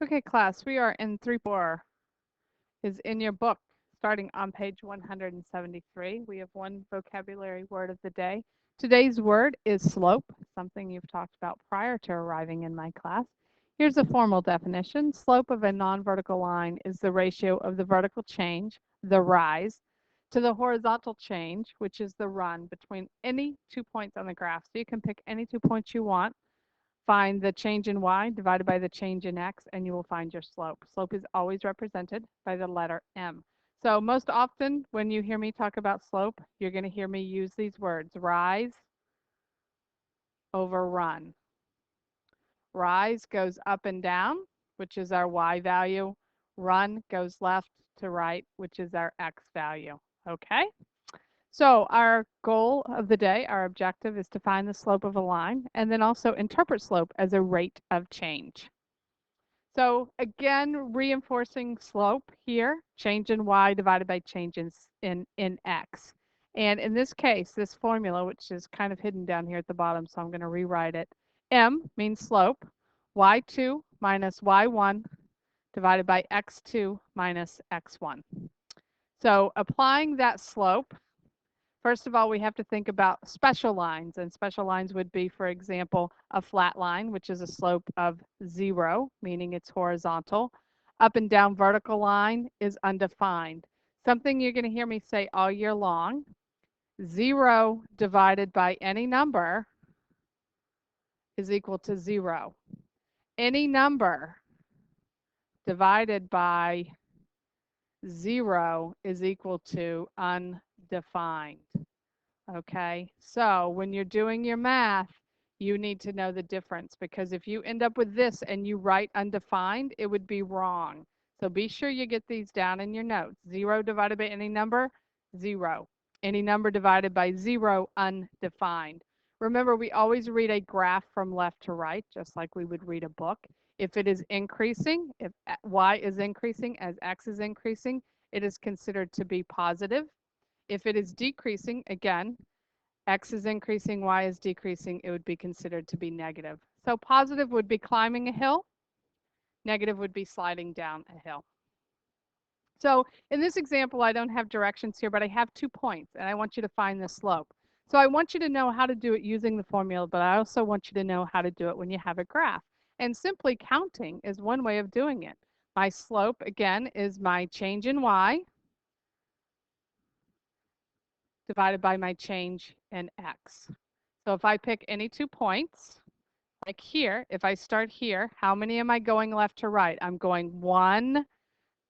Okay, class, we are in 3.4 is in your book, starting on page 173. We have one vocabulary word of the day. Today's word is slope, something you've talked about prior to arriving in my class. Here's a formal definition. Slope of a non-vertical line is the ratio of the vertical change, the rise, to the horizontal change, which is the run, between any 2 points on the graph. So you can pick any 2 points you want. Find the change in y divided by the change in x, and you will find your slope. Slope is always represented by the letter m. So most often when you hear me talk about slope, you're going to hear me use these words: rise over run. Rise goes up and down, which is our y value. Run goes left to right, which is our x value. Okay? So our goal of the day, our objective, is to find the slope of a line and then also interpret slope as a rate of change. So again, reinforcing slope here, change in y divided by change in x. And in this case, this formula, which is kind of hidden down here at the bottom, so I'm going to rewrite it. M means slope, y2 minus y1 divided by x2 minus x1. So applying that slope, first of all, we have to think about special lines, and special lines would be, for example, a flat line, which is a slope of 0, meaning it's horizontal. Up and down vertical line is undefined. Something you're going to hear me say all year long: 0 divided by any number is equal to 0. Any number divided by 0 is equal to undefined. Okay, so when you're doing your math, you need to know the difference, because if you end up with this and you write undefined, it would be wrong. So be sure you get these down in your notes. 0 divided by any number, 0. Any number divided by 0, undefined. Remember, we always read a graph from left to right, just like we would read a book. If it is increasing, if y is increasing as x is increasing, it is considered to be positive. If it is decreasing, again, x is increasing, y is decreasing, it would be considered to be negative. So positive would be climbing a hill, negative would be sliding down a hill. So in this example, I don't have directions here, but I have 2 points, and I want you to find the slope. So I want you to know how to do it using the formula, but I also want you to know how to do it when you have a graph. And simply counting is one way of doing it. My slope, again, is my change in y divided by my change in x. So if I pick any 2 points, like here, if I start here, how many am I going left to right? I'm going 1,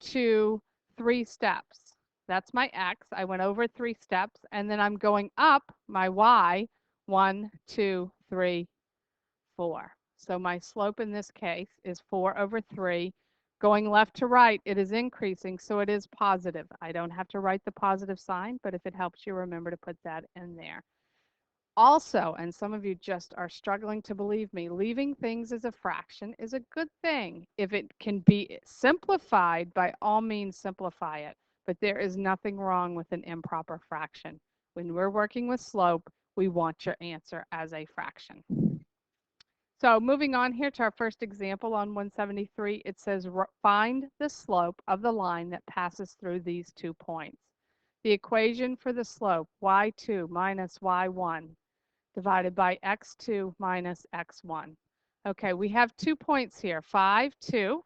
2, 3 steps. That's my x. I went over 3 steps, and then I'm going up my y, 1, 2, 3, 4. So my slope in this case is 4 over 3. Going left to right, it is increasing, so it is positive. I don't have to write the positive sign, but if it helps you, remember to put that in there. Also, and some of you just are struggling to believe me, leaving things as a fraction is a good thing. If it can be simplified, by all means simplify it. But there is nothing wrong with an improper fraction. When we're working with slope, we want your answer as a fraction. So moving on here to our first example on 173, it says find the slope of the line that passes through these 2 points. The equation for the slope, y2 minus y1 divided by x2 minus x1. Okay, we have 2 points here. 5, 2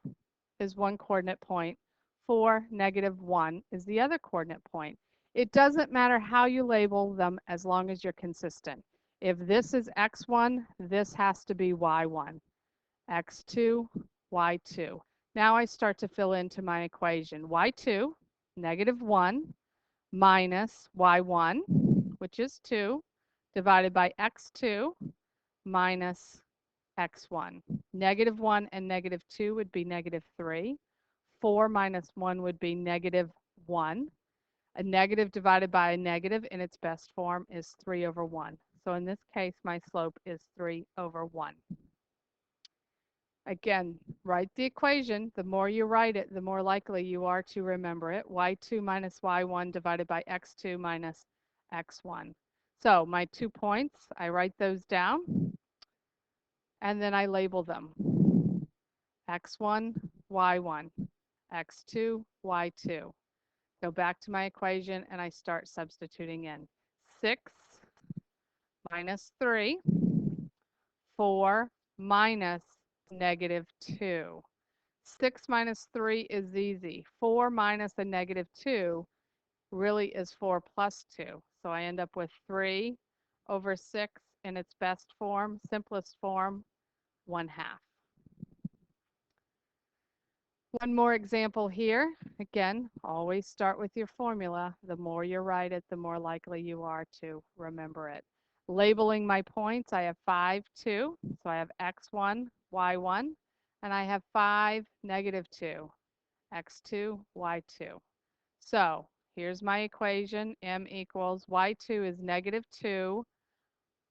is one coordinate point. 4, negative 1 is the other coordinate point. It doesn't matter how you label them as long as you're consistent. If this is x1, this has to be y1. x2, y2. Now I start to fill into my equation. y2, negative 1, minus y1, which is 2, divided by x2 minus x1. Negative 1 and negative 2 would be negative 3. 4 minus 1 would be negative 1. A negative divided by a negative in its best form is 3 over 1. So in this case, my slope is 3 over 1. Again, write the equation. The more you write it, the more likely you are to remember it. y2 minus y1 divided by x2 minus x1. So my 2 points, I write those down, and then I label them. x1, y1, x2, y2. Go back to my equation and I start substituting in. 6 minus 3, 4 minus -2. 6 minus 3 is easy. 4 minus a -2 really is 4 plus 2. So I end up with 3 over 6 in its best form, simplest form, 1/2. One more example here. Again, always start with your formula. The more you write it, the more likely you are to remember it. Labeling my points, I have 5, 2. So I have x1, y1, and I have 5, -2, x2, y2. So here's my equation. M equals y2 is -2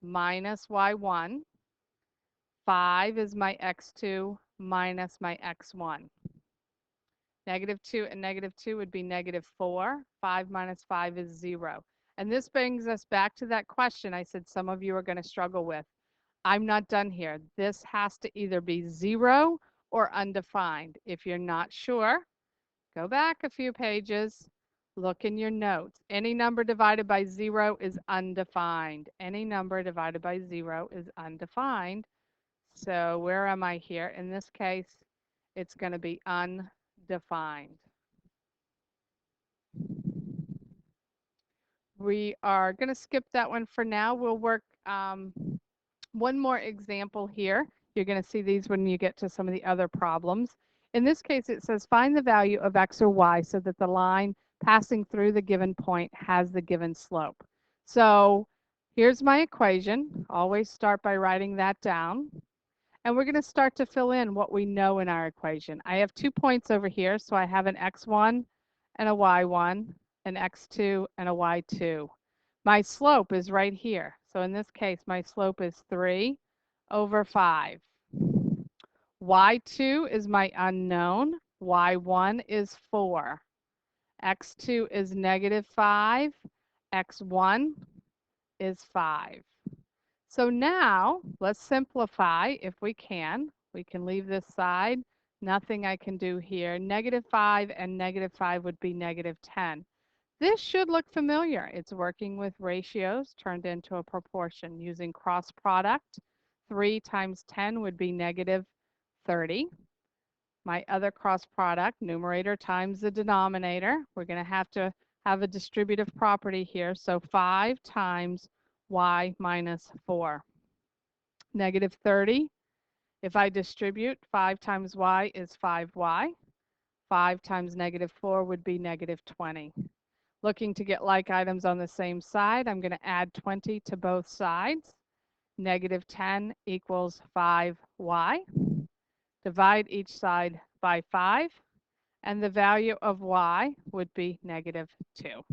minus y1. 5 is my x2 minus my x1. -2 and -2 would be -4. 5 minus 5 is 0. And this brings us back to that question I said some of you are going to struggle with. I'm not done here. This has to either be 0 or undefined. If you're not sure, go back a few pages, look in your notes. Any number divided by 0 is undefined. Any number divided by 0 is undefined. So where am I here? In this case, it's going to be undefined. We are going to skip that one for now. We'll work one more example here. You're going to see these when you get to some of the other problems. In this case, it says find the value of x or y so that the line passing through the given point has the given slope. So here's my equation. Always start by writing that down. And we're going to start to fill in what we know in our equation. I have 2 points over here, so I have an x1 and a y1, an x2 and a y2. My slope is right here. So in this case, my slope is 3 over 5. y2 is my unknown. y1 is 4. x2 is -5. x1 is 5. So now let's simplify if we can. We can leave this side. Nothing I can do here. -5 and -5 would be -10. This should look familiar. It's working with ratios turned into a proportion using cross product. 3 times 10 would be -30. My other cross product, numerator times the denominator. We're going to have a distributive property here. So 5 times y minus 4. -30. If I distribute, 5 times y is 5y. 5 times -4 would be -20. Looking to get like items on the same side, I'm going to add 20 to both sides. -10 equals 5y. Divide each side by 5, and the value of y would be -2.